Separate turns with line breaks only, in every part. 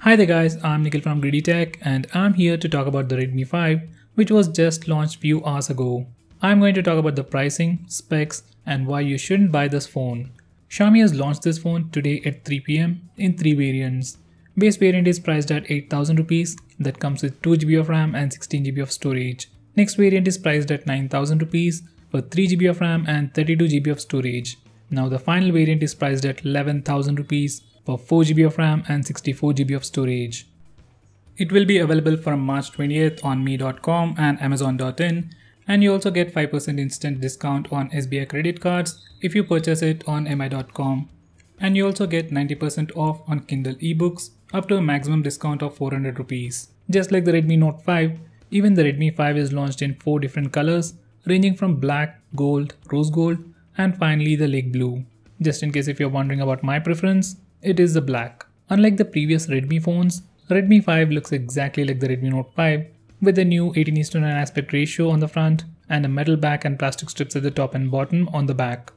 Hi there guys, I'm Nikhil from GreedyTech and I'm here to talk about the Redmi 5 which was just launched few hours ago. I'm going to talk about the pricing, specs and why you shouldn't buy this phone. Xiaomi has launched this phone today at 3 PM in 3 variants. Base variant is priced at 8,000 rupees that comes with 2GB of RAM and 16GB of storage. Next variant is priced at 9,000 rupees for 3GB of RAM and 32GB of storage. Now the final variant is priced at 11,000 rupees for 4GB of RAM and 64GB of storage. It will be available from March 20th on me.com and amazon.in, and you also get 5% instant discount on SBI credit cards if you purchase it on mi.com. And you also get 90% off on Kindle ebooks up to a maximum discount of 400 rupees. Just like the Redmi Note 5, even the Redmi 5 is launched in 4 different colors ranging from black, gold, rose gold and finally the lake blue. Just in case if you're wondering about my preference, it is the black. Unlike the previous Redmi phones, Redmi 5 looks exactly like the Redmi Note 5 with a new 18:9 aspect ratio on the front and a metal back and plastic strips at the top and bottom on the back.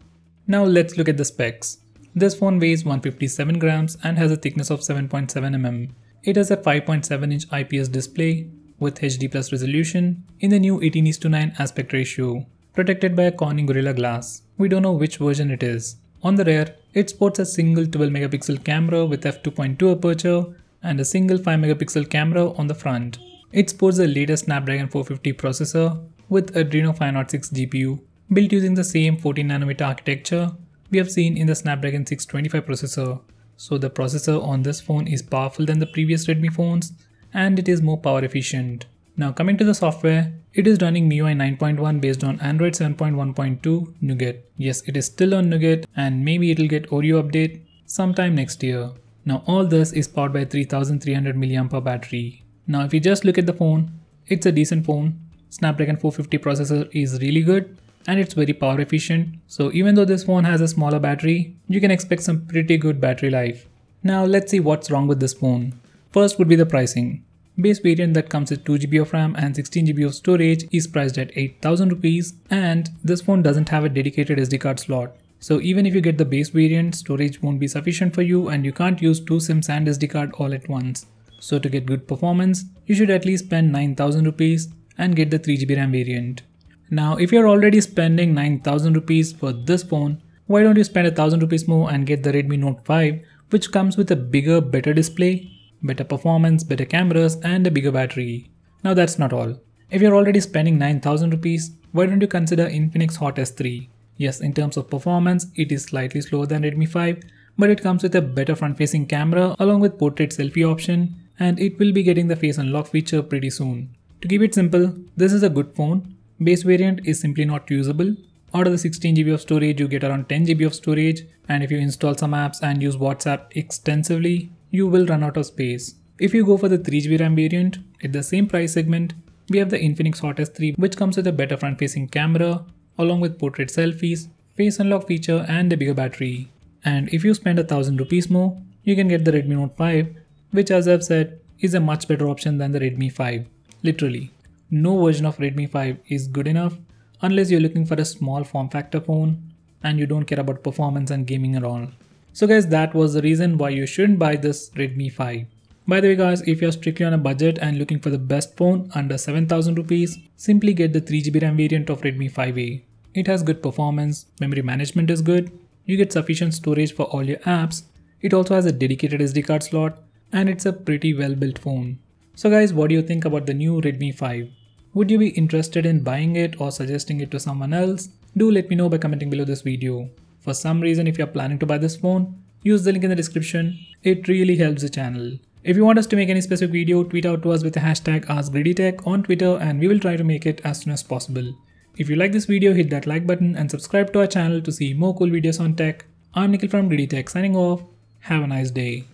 Now let's look at the specs. This phone weighs 157 grams and has a thickness of 7.7 mm. It has a 5.7-inch IPS display with HD+ resolution in the new 18:9 aspect ratio, protected by a Corning Gorilla Glass. We don't know which version it is. On the rear, it sports a single 12MP camera with f2.2 aperture and a single 5MP camera on the front. It sports the latest Snapdragon 450 processor with Adreno 506 GPU built using the same 14nm architecture we have seen in the Snapdragon 625 processor. So the processor on this phone is powerful than the previous Redmi phones and it is more power efficient. Now coming to the software, it is running MIUI 9.1 based on Android 7.1.2 Nougat. Yes, it is still on Nougat and maybe it will get Oreo update sometime next year. Now all this is powered by 3300 mAh battery. Now if you just look at the phone, it's a decent phone. Snapdragon 450 processor is really good and it's very power efficient. So even though this phone has a smaller battery, you can expect some pretty good battery life. Now let's see what's wrong with this phone. First would be the pricing. Base variant that comes with 2GB of RAM and 16GB of storage is priced at 8,000 rupees and this phone doesn't have a dedicated SD card slot. So even if you get the base variant, storage won't be sufficient for you and you can't use 2 SIMs and SD card all at once. So to get good performance, you should at least spend 9,000 rupees and get the 3GB RAM variant. Now if you're already spending 9,000 rupees for this phone, why don't you spend 1,000 rupees more and get the Redmi Note 5 which comes with a bigger, better display, better performance, better cameras and a bigger battery. Now that's not all. If you're already spending 9,000 rupees, why don't you consider Infinix Hot S3? Yes, in terms of performance, it is slightly slower than Redmi 5, but it comes with a better front-facing camera along with portrait selfie option and it will be getting the face unlock feature pretty soon. To keep it simple, this is a good phone. Base variant is simply not usable. Out of the 16GB of storage, you get around 10GB of storage, and if you install some apps and use WhatsApp extensively, you will run out of space. If you go for the 3GB RAM variant, at the same price segment, we have the Infinix Hot S3 which comes with a better front-facing camera along with portrait selfies, face unlock feature and a bigger battery. And if you spend 1,000 rupees more, you can get the Redmi Note 5 which, as I've said, is a much better option than the Redmi 5. Literally, no version of Redmi 5 is good enough unless you're looking for a small form factor phone and you don't care about performance and gaming at all. So guys, that was the reason why you shouldn't buy this Redmi 5. By the way guys, if you're strictly on a budget and looking for the best phone under 7,000 rupees, simply get the 3GB RAM variant of Redmi 5A. It has good performance, memory management is good, you get sufficient storage for all your apps, it also has a dedicated SD card slot and it's a pretty well built phone. So guys, what do you think about the new Redmi 5? Would you be interested in buying it or suggesting it to someone else? Do let me know by commenting below this video. For some reason, if you're planning to buy this phone, use the link in the description. It really helps the channel. If you want us to make any specific video, tweet out to us with the hashtag AskGreedyTech on Twitter and we will try to make it as soon as possible. If you like this video, hit that like button and subscribe to our channel to see more cool videos on tech. I'm Nikhil from GreedyTech signing off. Have a nice day.